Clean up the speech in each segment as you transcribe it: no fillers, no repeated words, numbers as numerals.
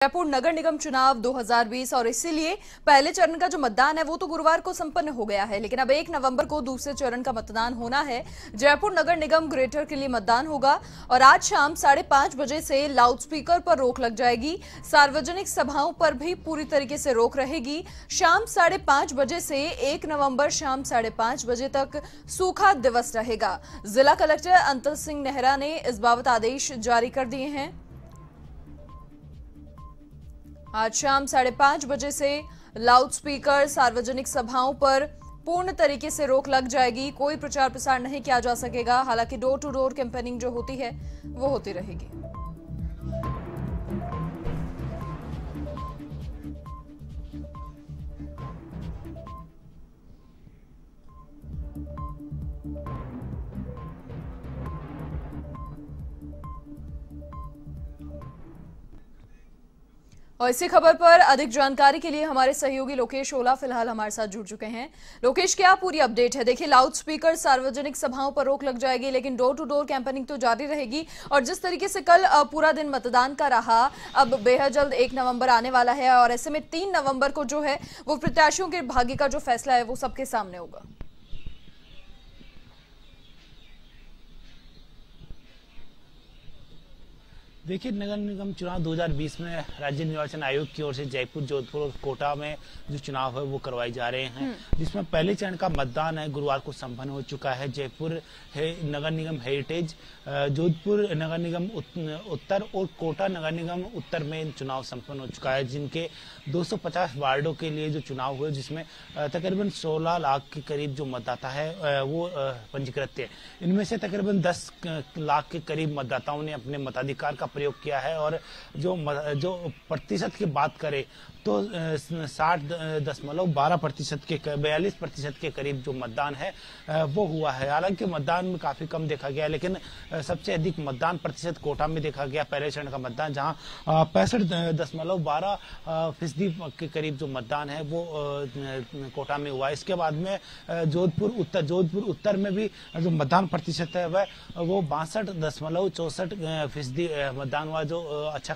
जयपुर नगर निगम चुनाव 2020 और इसीलिए पहले चरण का जो मतदान है वो तो गुरुवार को संपन्न हो गया है, लेकिन अब 1 नवंबर को दूसरे चरण का मतदान होना है। जयपुर नगर निगम ग्रेटर के लिए मतदान होगा और आज शाम 5:30 बजे से लाउडस्पीकर पर रोक लग जाएगी। सार्वजनिक सभाओं पर भी पूरी तरीके से रोक रहेगी। शाम 5:30 बजे से 1 नवंबर शाम 5:30 बजे तक सूखा दिवस रहेगा। जिला कलेक्टर अंतर सिंह नेहरा ने इस बाबत आदेश जारी कर दिए हैं। आज शाम 5:30 बजे से लाउडस्पीकर, सार्वजनिक सभाओं पर पूर्ण तरीके से रोक लग जाएगी। कोई प्रचार प्रसार नहीं किया जा सकेगा। हालांकि डोर टू डोर कैंपेनिंग जो होती है वो होती रहेगी। और इसी खबर पर अधिक जानकारी के लिए हमारे सहयोगी लोकेश ओला फिलहाल हमारे साथ जुड़ चुके हैं। लोकेश, क्या पूरी अपडेट है? देखिए, लाउडस्पीकर, सार्वजनिक सभाओं पर रोक लग जाएगी, लेकिन डोर टू डोर कैंपेनिंग तो जारी रहेगी। और जिस तरीके से कल पूरा दिन मतदान का रहा, अब बेहद जल्द 1 नवंबर आने वाला है और ऐसे में 3 नवंबर को जो है वो प्रत्याशियों के भाग्य का जो फैसला है वो सबके सामने होगा। देखिए, नगर निगम चुनाव 2020 में राज्य निर्वाचन आयोग की ओर से जयपुर, जोधपुर और कोटा में जो चुनाव है वो करवाए जा रहे हैं, जिसमें पहले चरण का मतदान है गुरुवार को संपन्न हो चुका है। जयपुर नगर निगम हेरिटेज, जोधपुर नगर निगम उत्तर और कोटा नगर निगम उत्तर में चुनाव संपन्न हो चुका है, जिनके 250 वार्डों के लिए जो चुनाव हुए, जिसमें तकरीबन 16 लाख के करीब जो मतदाता है वो पंजीकृत थे। इनमें से तकरीबन 10 लाख के करीब मतदाताओं ने अपने मताधिकार का प्रयोग किया है और जो प्रतिशत की बात करें तो 60.12% के 42% के करीब जो मतदान है वो हुआ है। हालांकि मतदान में काफी कम देखा गया, लेकिन सबसे अधिक मतदान प्रतिशत कोटा में देखा गया, पहले चरण का मतदान, जहां 65.12% के करीब जो मतदान है वो कोटा में हुआ। इसके बाद में जोधपुर उत्तर में भी जो मतदान प्रतिशत है वह वो 62.64% मतदान हुआ, जो अच्छा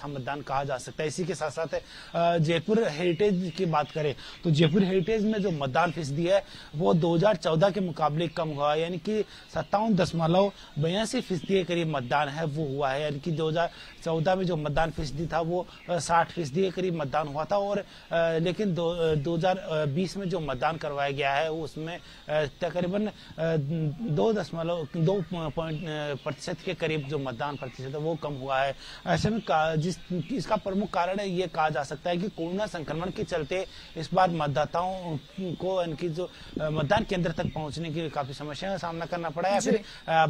मतदान कहा जा सकता है। इसी के साथ साथ जयपुर हेरिटेज की बात करें तो जयपुर हेरिटेज में जो मतदान फीसदी है वो 2014 के मुकाबले कम हुआ है, यानी कि 57.82% के करीब मतदान है वो हुआ है। यानी कि 2014 में जो मतदान फीसदी था वो 60% के करीब मतदान हुआ था, और लेकिन 2020 में जो मतदान करवाया गया है उसमें तकरीबन 2.2% के करीब जो मतदान प्रतिशत है वो कम हुआ है। ऐसे में इसका प्रमुख कारण है ये कहा जा सकता है कि कोरोना संक्रमण के चलते इस बार मतदाताओं को इनकी जो मतदान केंद्र तक पहुंचने की काफी समस्याओं का सामना करना पड़ा है, फिर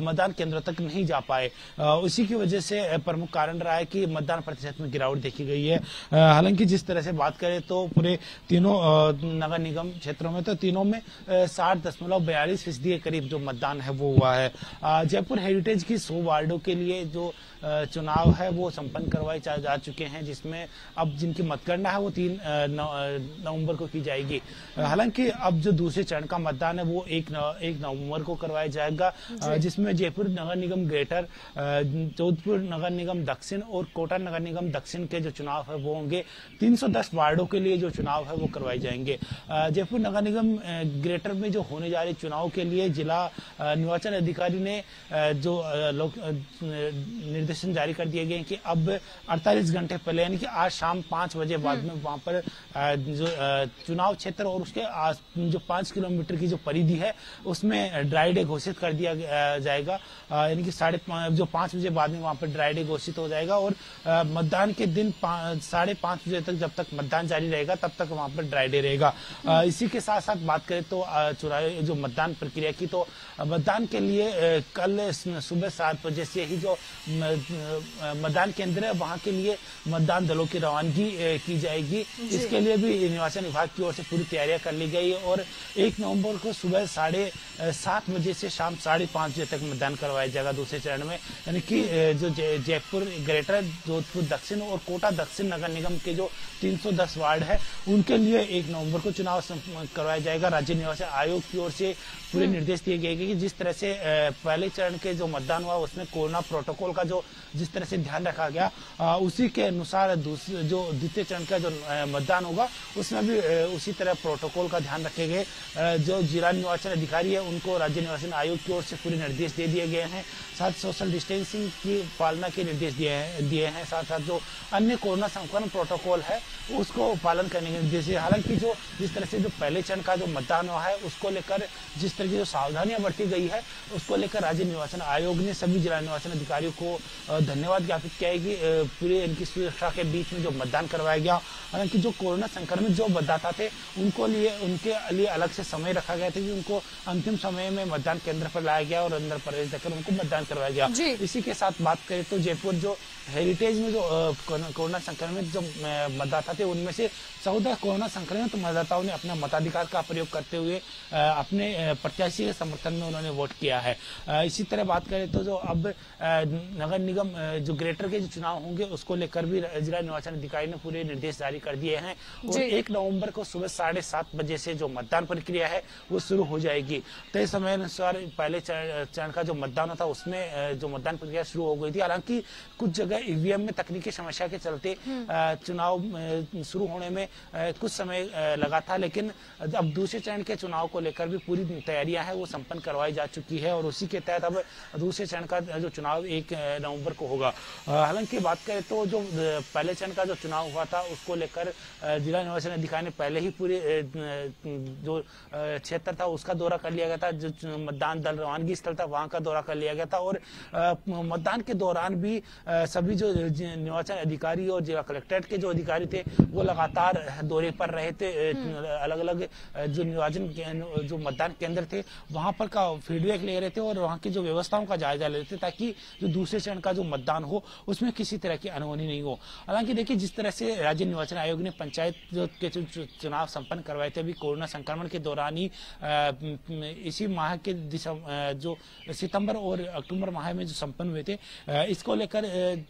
मतदान केंद्र तक नहीं जा पाए। उसी की वजह से प्रमुख कारण रहा है कि मतदान प्रतिशत में गिरावट देखी गई है। हालांकि जिस तरह से बात करें तो पूरे तीनों नगर निगम क्षेत्रों में तो तीनों में 60.42% के करीब जो मतदान है वो हुआ है। जयपुर हेरिटेज की 100 वार्डों के लिए जो चुनाव है वो संपन्न करवाए जा चुके हैं, जिसमें अब जिनकी मतगणना है वो 3 नवंबर को की जाएगी। हालांकि अब जो दूसरे चरण का मतदान है वो 1 नवंबर को करवाया जाएगा, जिसमें जयपुर नगर निगम ग्रेटर, जोधपुर नगर निगम दक्षिण और कोटा नगर निगम दक्षिण के जो चुनाव है वो होंगे। 310 वार्डों के लिए जो चुनाव है वो करवाए जाएंगे। जयपुर नगर निगम ग्रेटर में जो होने जा रहे चुनाव के लिए जिला निर्वाचन अधिकारी ने जो निर्देशन जारी कर दिए गए कि अब 48 घंटे पहले, यानी कि आज शाम 5 बजे बाद में वहां पर जो चुनाव क्षेत्र और उसके जो 5 किलोमीटर की जो परिधि है उसमें ड्राई डे घोषित कर दिया जाएगा। यानी कि 5:30 बजे बाद में वहां पर ड्राई डे घोषित हो जाएगा और मतदान के दिन 5:30 बजे तक, जब तक मतदान जारी रहेगा तब तक वहां पर ड्राई डे रहेगा। इसी के साथ साथ बात करें तो चुनाव जो मतदान प्रक्रिया की, तो मतदान के लिए कल सुबह 7 बजे से ही जो मतदान केंद्र है वहां के लिए मतदान दलों की रवानगी की जाएगी। इसके लिए भी निर्वाचन विभाग की ओर से पूरी तैयारियां कर ली गई और 1 नवंबर को सुबह 7:30 बजे से शाम 5:30 बजे तक मतदान करवाया जाएगा दूसरे चरण में। यानी कि जो जयपुर ग्रेटर, जोधपुर दक्षिण और कोटा दक्षिण नगर निगम के जो 310 वार्ड है उनके लिए 1 नवंबर को चुनाव करवाया जाएगा। राज्य निर्वाचन आयोग की ओर से पूरे निर्देश दिए गए कि जिस तरह से पहले चरण के जो मतदान हुआ उसमें कोरोना प्रोटोकॉल का जो जिस तरह से ध्यान रखा गया उसी के अनुसार द्वितीय चरण का जो मतदान होगा उसमें भी उसी तरह प्रोटोकॉल का ध्यान रखे गए। जो जिला निर्वाचन अधिकारी है उनको राज्य निर्वाचन आयोग की ओर से पूरे निर्देश दे दिए गए हैं। साथ सोशल डिस्टेंसिंग की पालना के निर्देश दिए हैं। साथ साथ जो अन्य कोरोना संक्रमण प्रोटोकॉल है उसको पालन करने के निर्देश है। हालांकि जो जिस तरह से जो पहले चरण का जो मतदान हुआ है उसको लेकर जिस तरह की जो सावधानियां बरती गई है उसको लेकर राज्य निर्वाचन आयोग ने सभी जिला निर्वाचन अधिकारियों को धन्यवाद ज्ञापित किया है कि पूरे इनकी सुरक्षा के बीच में जो मतदान करवाया गया। हालांकि जो कोरोना संक्रमित जो मतदाता थे उनके लिए अलग से समय रखा गया था कि उनको अंतिम समय में मतदान केंद्र पर लाया गया और अंदर प्रवेश देकर उनको मतदान करवाया गया। इसी के साथ बात करें तो जयपुर जो हेरिटेज में जो कोरोना संक्रमित जो मतदाता थे उनमें से 14 कोरोना संक्रमित मतदाताओं ने अपना मताधिकार का प्रयोग करते हुए अपने प्रत्याशी के समर्थन में उन्होंने वोट किया है। इसी तरह बात करें तो जो अब नगर निगम जो ग्रेटर के जो चुनाव होंगे उसको लेकर भी जिला निर्वाचन अधिकारी ने पूरे निर्देश जारी कर दिए हैं और 1 नवंबर को सुबह 7:30 बजे से जो मतदान प्रक्रिया है वो शुरू हो जाएगी। तय समय अनुसार पहले चरण का जो मतदान था उसमें जो मतदान प्रक्रिया शुरू हो गई थी। हालांकि कुछ जगह ईवीएम में तकनीकी समस्या के चलते चुनाव शुरू होने में कुछ समय लगा था, लेकिन अब दूसरे चरण के चुनाव को लेकर भी पूरी तैयारियां हैं वो संपन्न करवाई जा चुकी है और उसी के तहत अब दूसरे चरण का जो चुनाव 1 नवंबर को होगा। हालांकि बात करें तो जो पहले चरण का जो चुनाव हुआ था उसको लेकर जिला निर्वाचन अधिकारी ने पहले ही पूरे जो क्षेत्र था उसका दौरा कर लिया गया था। जो मतदान दल रवानगी स्थल था वहां का दौरा कर लिया गया था और मतदान के दौरान भी सभी जो निर्वाचन अधिकारी और जिला कलेक्ट्रेट के जो अधिकारी थे वो लगातार दौरे पर रहे थे। अलग अलग जो निर्वाचन जो मतदान केंद्र थे वहां पर का फीडबैक ले रहे थे और वहां की जो व्यवस्थाओं का जायजा ले रहे थे ताकि जो दूसरे चरण का जो मतदान हो उसमें किसी तरह की अनहोनी नहीं हो। हालांकि देखिए जिस तरह से राज्य निर्वाचन आयोग ने पंचायत के चुनाव संपन्न करवाए थे अभी कोरोना संक्रमण के दौरान ही इसी माह के जो सितंबर और अक्टूबर माह में जो संपन्न हुए थे, इसको लेकर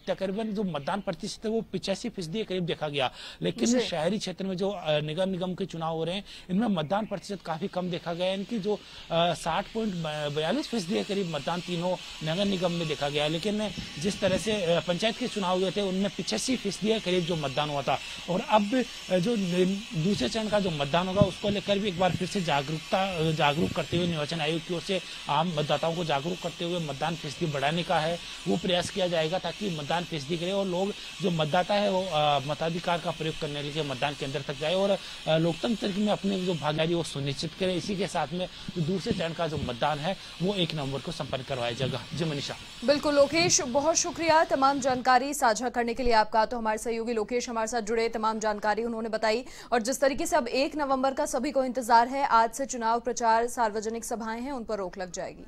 तकरीबन जो मतदान प्रतिशत है वो 85% के करीब देखा गया। लेकिन शहरी क्षेत्र में जो निगम के चुनाव हो रहे हैं इनमें मतदान प्रतिशत काफी कम देखा गया है। इनकी जो 60.42% के करीब मतदान तीनों नगर निगम में देखा गया। लेकिन जिस तरह से पंचायत के चुनाव हुए थे उनमें 85% के करीब जो मतदान हुआ था और अब जो दूसरे चरण का जो मतदान होगा उसको लेकर भी एक बार फिर से जागरूक करते हुए निर्वाचन आयोग की ओर से आम मतदाताओं को जागरूक करते हुए मतदान फीसदी बढ़ाने का है वो प्रयास किया जाएगा ताकि मतदान फीसदी करे और लोग जो मतदाता है वो मताधिकार का प्रयोग करने के लिए मतदान केंद्र तक जाए और लोकतंत्र में अपनी जो भागीदारी वो सुनिश्चित करे। इसी के साथ में जो दूसरे चरण का जो मतदान है वो 1 नवंबर को संपन्न करवाया जाएगा। जी मनीषा। बिल्कुल लोकेश, बहुत शुक्रिया तमाम जानकारी साझा करने के लिए आपका। तो हमारे सहयोगी लोकेश हमारे साथ जुड़े, तमाम जानकारी उन्होंने बताई और जिस तरीके से अब 1 नवंबर का सभी को इंतजार है, आज से चुनाव प्रचार सार्वजनिक सभाएं हैं उन पर रोक लग जाएगी।